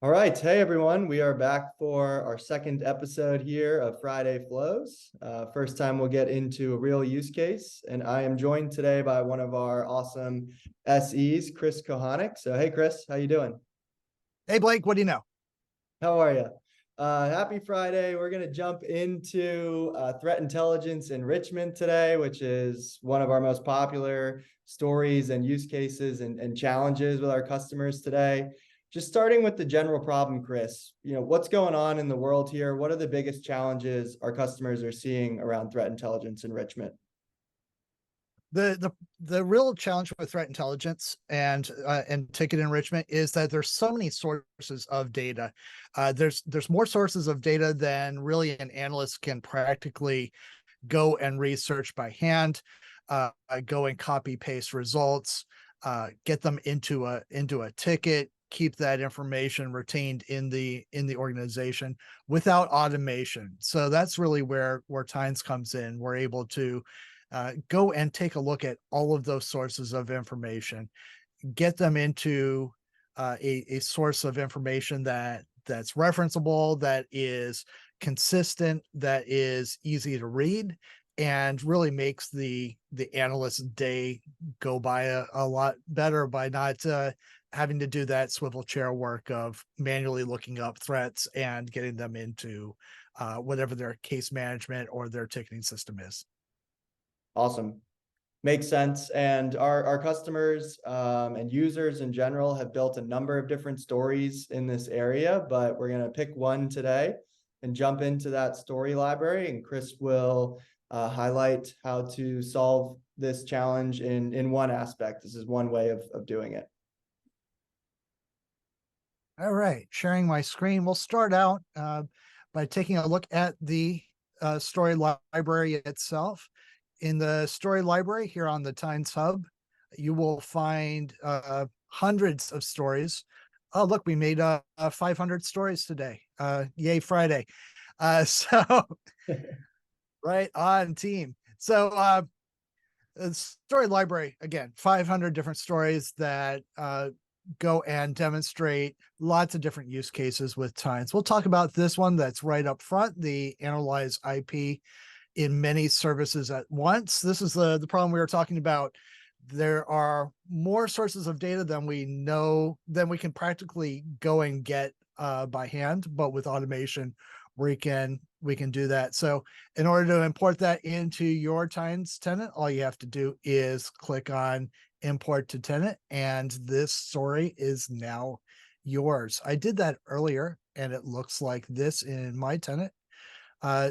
All right. Hey, everyone. We are back for our second episode here of Friday Flows. First time we'll get into a real use case. And I am joined today by one of our awesome SEs, Chris Kohanik. So, hey, Chris, how you doing? Hey, Blake, what do you know? How are you? Happy Friday. We're going to jump into threat intelligence enrichment today, which is one of our most popular stories and use cases and challenges with our customers today. Just starting with the general problem, Chris, what's going on in the world here? What are the biggest challenges our customers are seeing around threat intelligence enrichment? The real challenge with threat intelligence and ticket enrichment is that there's so many sources of data. There's more sources of data than really an analyst can practically go and research by hand, go and copy paste results, get them into a ticket, keep that information retained in the organization without automation. So that's really where Tines comes in. We're able to go and take a look at all of those sources of information, get them into a source of information that's referenceable, that is consistent, that is easy to read, and really makes the analyst's day go by a lot better by not having to do that swivel chair work of manually looking up threats and getting them into whatever their case management or their ticketing system is. Awesome. Makes sense. And our customers and users in general have built a number of different stories in this area, but we're going to pick one today and jump into that story library. And Chris will highlight how to solve this challenge in one aspect. This is one way of doing it. All right, sharing my screen. We'll start out by taking a look at the story library itself. In the story library here on the Tines Hub, you will find hundreds of stories. Oh, look, we made 500 stories today. Yay, Friday. So right on team. So story library, again, 500 different stories that go and demonstrate lots of different use cases with Tines. We'll talk about this one that's right up front, the analyze IP in many services at once. This is the problem we were talking about. There are more sources of data than we know, than we can practically go and get by hand, but with automation, we can do that. So in order to import that into your Tines tenant, all you have to do is click on import to tenant, and this story is now yours. I did that earlier, and it looks like this in my tenant.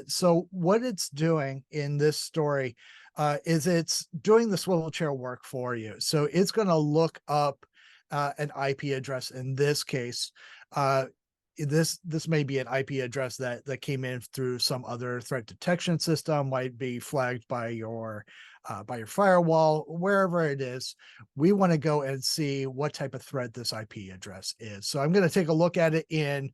So what it's doing in this story is it's doing the swivel chair work for you. So it's going to look up an IP address. In this case, this may be an IP address that came in through some other threat detection system, might be flagged by your firewall, wherever it is. We want to go and see what type of threat this IP address is. So I'm going to take a look at it in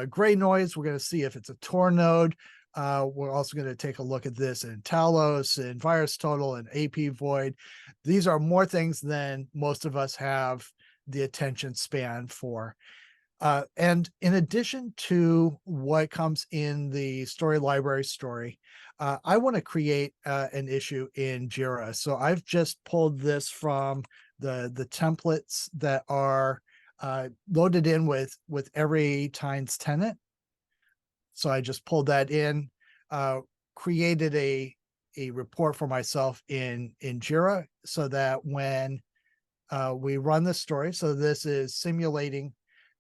gray noise. We're going to see if it's a Tor node. We're also going to take a look at this in Talos, in VirusTotal, and AP Void. These are more things than most of us have the attention span for. And in addition to what comes in the story library story, I want to create an issue in Jira. So I've just pulled this from the templates that are loaded in with every Tines tenant. So I just pulled that in, created a report for myself in Jira so that when we run the story, so this is simulating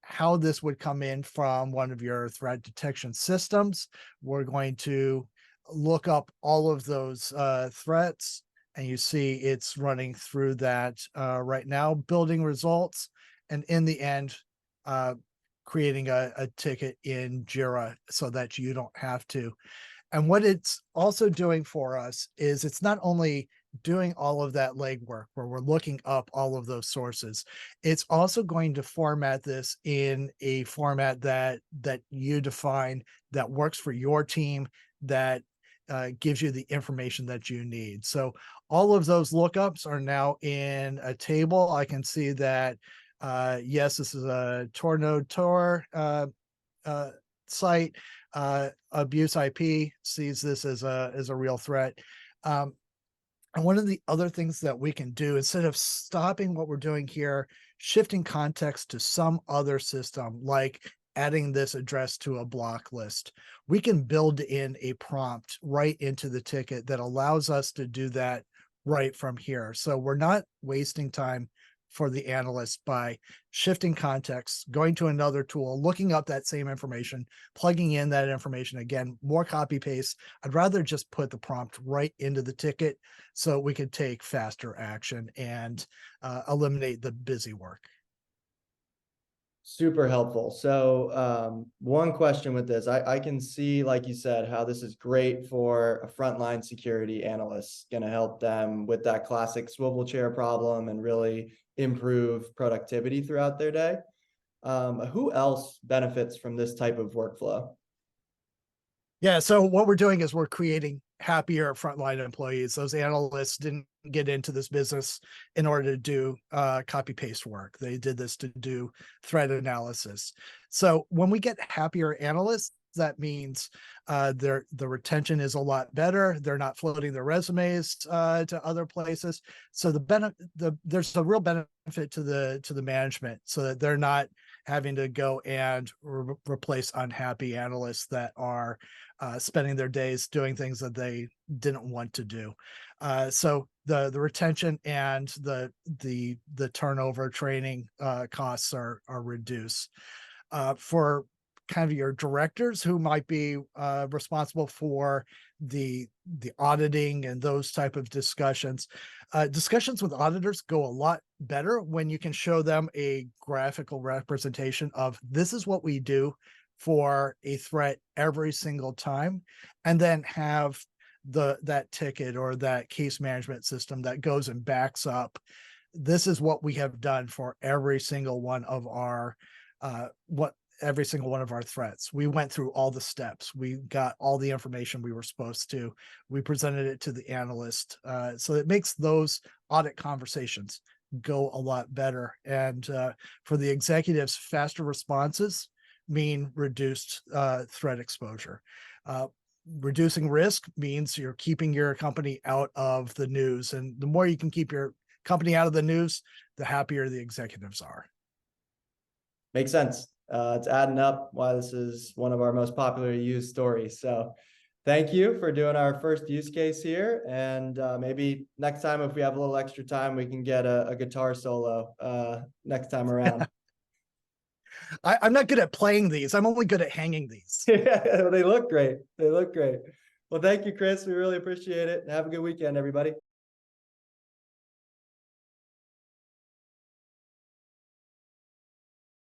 how this would come in from one of your threat detection systems. We're going to look up all of those threats, and you see it's running through that right now, building results, and in the end, creating a ticket in Jira so that you don't have to. And what it's also doing for us is it's not only doing all of that legwork where we're looking up all of those sources, it's also going to format this in a format that you define, that works for your team, that gives you the information that you need. So all of those lookups are now in a table. I can see that Yes, this is a Tor node Tor uh, site. Abuse IP sees this as a real threat. Um, and one of the other things that we can do, instead of stopping what we're doing here, shifting context to some other system, like adding this address to a block list, we can build in a prompt right into the ticket that allows us to do that right from here. So we're not wasting time for the analyst by shifting context, going to another tool, looking up that same information, plugging in that information again, more copy paste. I'd rather just put the prompt right into the ticket so we could take faster action and eliminate the busy work. Super helpful. So one question with this, I can see, like you said, how this is great for a frontline security analyst, going to help them with that classic swivel chair problem and really improve productivity throughout their day. Who else benefits from this type of workflow? Yeah, so what we're doing is we're creating happier frontline employees. Those analysts didn't get into this business in order to do copy paste work. They did this to do threat analysis. So when we get happier analysts, that means the retention is a lot better. They're not floating their resumes to other places. So there's a real benefit to the management, so that they're not having to go and replace unhappy analysts that are spending their days doing things that they didn't want to do. So the retention and the turnover training costs are reduced. For kind of your directors who might be responsible for the auditing and those type of discussions, discussions with auditors go a lot better when you can show them a graphical representation of this is what we do for a threat every single time, and then have that ticket or that case management system that goes and backs up this is what we have done for every single one of our every single one of our threats. We went through all the steps. We got all the information we were supposed to. We presented it to the analyst. So it makes those audit conversations go a lot better. And for the executives, faster responses mean reduced threat exposure. Reducing risk means you're keeping your company out of the news. And the more you can keep your company out of the news, the happier the executives are. Makes sense. It's adding up why this is one of our most popular used stories. So thank you for doing our first use case here. And maybe next time, if we have a little extra time, we can get a guitar solo next time around. I'm not good at playing these. I'm only good at hanging these. Yeah, they look great. They look great. Well, thank you, Chris. We really appreciate it. Have a good weekend, everybody.